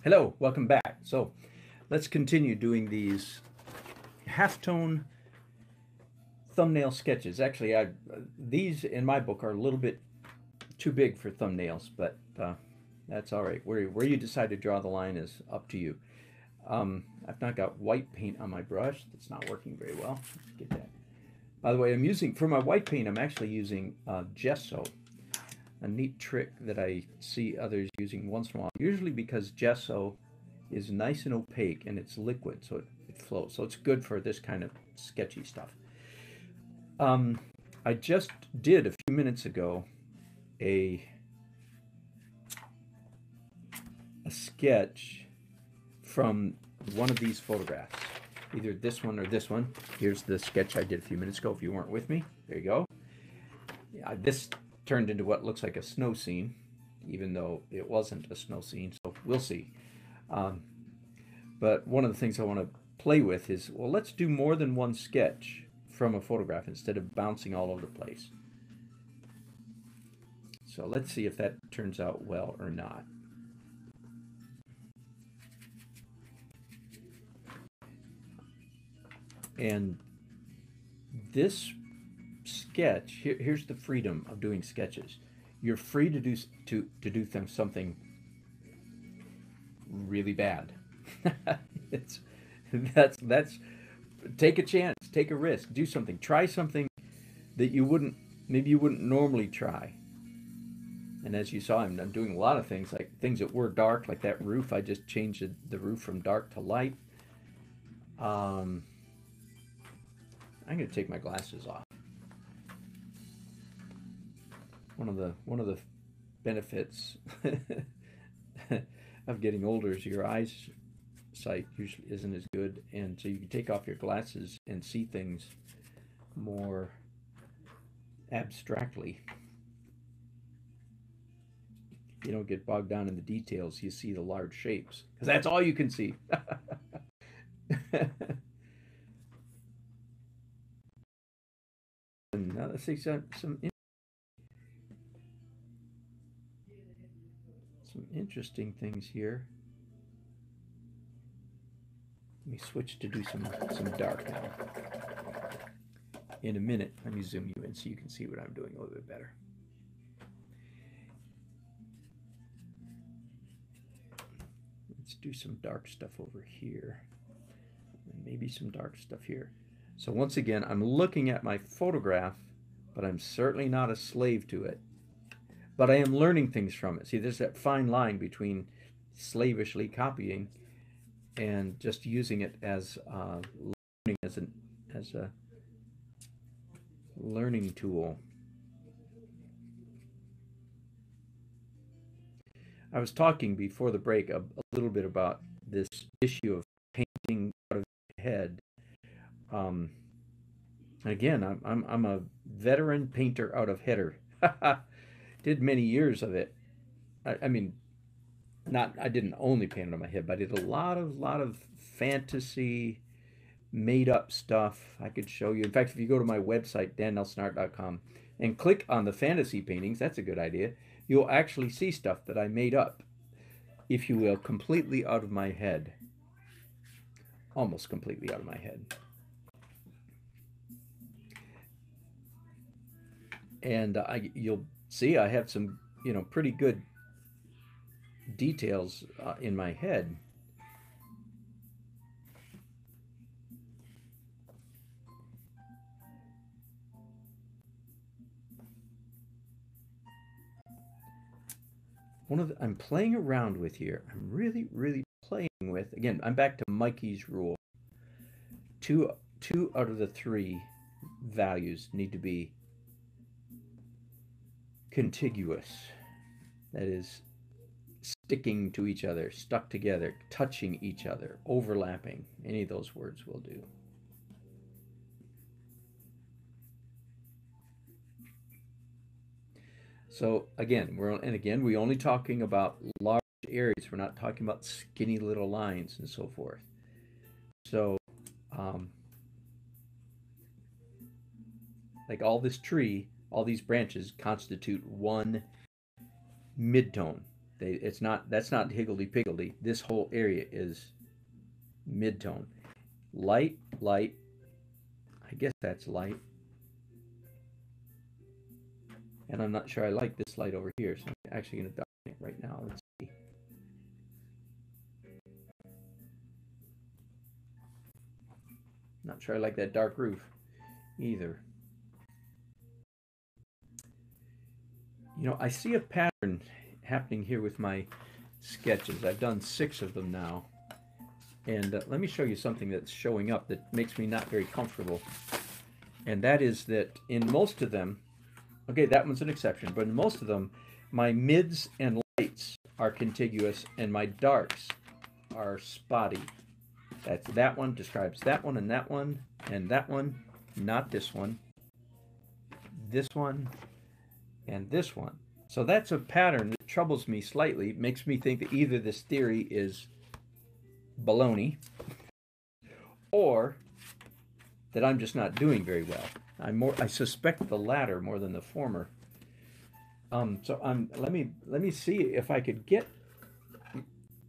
Hello, welcome back. So let's continue doing these halftone thumbnail sketches. Actually, these in my book are a little bit too big for thumbnails, but that's all right. Where you decide to draw the line is up to you. I've not got white paint on my brush. That's not working very well. Let's get that. By the way, I'm using, for my white paint, I'm actually using gesso. A neat trick that I see others using once in a while, usually because gesso is nice and opaque and it's liquid, so it flows. So it's good for this kind of sketchy stuff. Um, I just did a few minutes ago a sketch from one of these photographs, either this one or this one. Here's the sketch I did a few minutes ago. If you weren't with me, there you go. Yeah, this turned into what looks like a snow scene, even though it wasn't a snow scene. So we'll see. Um, but one of the things I want to play with is, well, let's do more than one sketch from a photograph instead of bouncing all over the place. So let's see if that turns out well or not. And this sketch, here's the freedom of doing sketches. You're free to do something really bad. it's that's take a chance, take a risk, do something, try something that you wouldn't normally try. And as you saw, I'm doing a lot of things, like things that were dark, like that roof. I just changed the roof from dark to light. Um, I'm going to take my glasses off. One of the benefits of getting older is your eyesight usually isn't as good, and so you can take off your glasses and see things more abstractly. You don't get bogged down in the details. You see the large shapes because that's all you can see. And now let's see some interesting things here. Let me switch to do some dark now. In a minute, let me zoom you in so you can see what I'm doing a little bit better. Let's do some dark stuff over here, and maybe some dark stuff here. So once again, I'm looking at my photograph, but I'm certainly not a slave to it. But I am learning things from it. See, there's that fine line between slavishly copying and just using it as learning as a learning tool. I was talking before the break a little bit about this issue of painting out of your head. Um, Again, I'm a veteran painter out of header. Did many years of it. I mean, not I didn't only paint it on my head, but I did a lot of fantasy, made up stuff. I could show you. In fact, if you go to my website dannelsnart.com and click on the fantasy paintings, that's a good idea. You'll actually see stuff that I made up, if you will, completely out of my head, almost completely out of my head. And you'll see I have some, pretty good details in my head. I'm playing around with here. I'm really playing with. Again, I'm back to Mikey's rule. Two out of the three values need to be contiguous. That is, sticking to each other, stuck together, touching each other, overlapping. Any of those words will do. So again, we're only talking about large areas. We're not talking about skinny little lines and so forth. So, um, like all these branches constitute one midtone. It's not, that's not higgledy-piggledy. This whole area is mid-tone. Light, light. I guess that's light. And I'm not sure I like this light over here, so I'm actually going to darken it right now. Let's see. Not sure I like that dark roof either. You know, I see a pattern happening here with my sketches. I've done 6 of them now. And let me show you something that's showing up that makes me not very comfortable. And that is that in most of them, okay, that one's an exception, but in most of them, my mids and lights are contiguous and my darks are spotty. That one describes that one, and that one, not this one, this one, and this one. So that's a pattern that troubles me slightly. It makes me think that either this theory is baloney or that I'm just not doing very well. I suspect the latter more than the former. Let me see if I could get,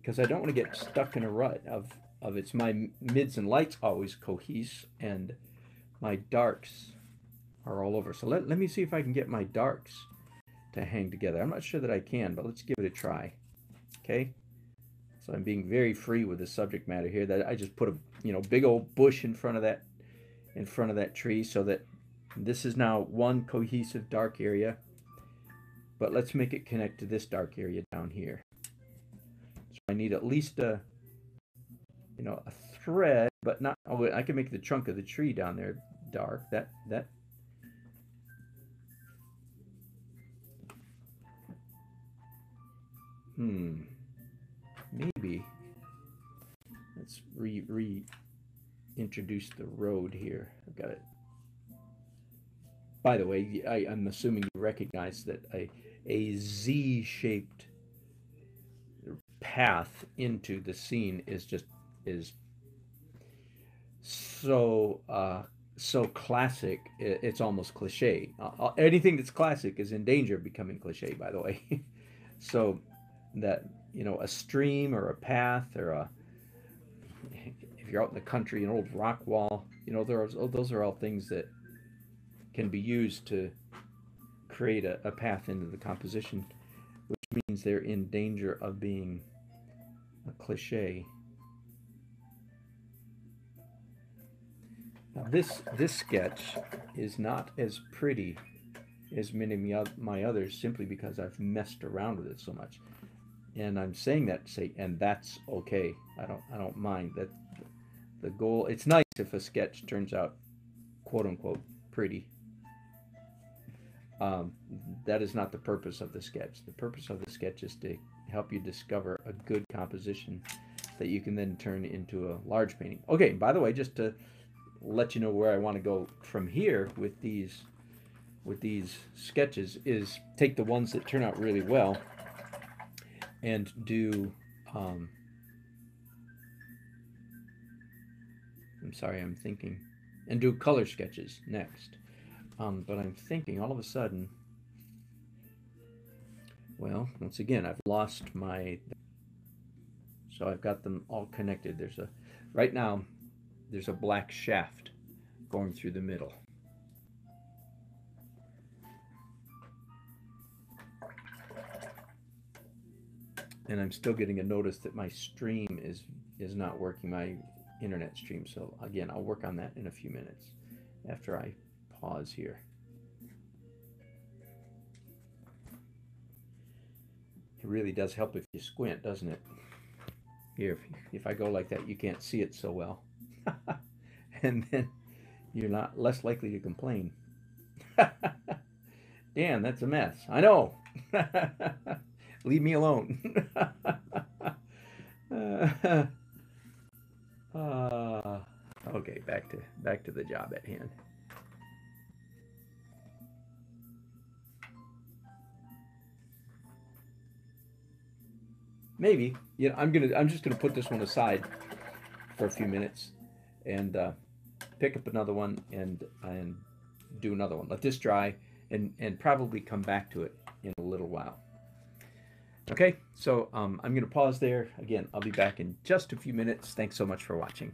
because I don't want to get stuck in a rut of it's my mids and lights always cohese and my darks are all over. So let me see if I can get my darks to hang together. I'm not sure that I can, but let's give it a try. Okay? So I'm being very free with the subject matter here. That I just put a big old bush in front of that tree, so that this is now one cohesive dark area. But let's make it connect to this dark area down here. So I need at least a thread, but not. Oh, I can make the trunk of the tree down there dark. That. Maybe. Let's reintroduce the road here. I've got it. By the way, I'm assuming you recognize that a Z-shaped path into the scene is so classic. It's almost cliche. Anything that's classic is in danger of becoming cliche, by the way. So that, a stream or a path or if you're out in the country, an old rock wall, those are all things that can be used to create a path into the composition, which means they're in danger of being a cliche. Now this sketch is not as pretty as many of my others, simply because I've messed around with it so much. And I'm saying that to say, and that's okay. I don't mind that. The goal, it's nice if a sketch turns out quote unquote pretty. That is not the purpose of the sketch. The purpose of the sketch is to help you discover a good composition that you can then turn into a large painting. Okay, by the way, just to let you know where I want to go from here with these sketches is take the ones that turn out really well and do I'm sorry, I'm thinking, and do color sketches next. But I'm thinking all of a sudden, well, once again, I've lost so I've got them all connected. Right now, there's a black shaft going through the middle. And I'm still getting a notice that my stream is not working, my internet stream. So again, I'll work on that in a few minutes after I pause here. It really does help if you squint, doesn't it? Here, if I go like that, you can't see it so well. And then you're less likely to complain. Dan, that's a mess. I know. Leave me alone. Okay, back to the job at hand. Maybe, I'm just gonna put this one aside for a few minutes and pick up another one and do another one. Let this dry and probably come back to it in a little while. Okay, so I'm going to pause there. Again, I'll be back in just a few minutes. Thanks so much for watching.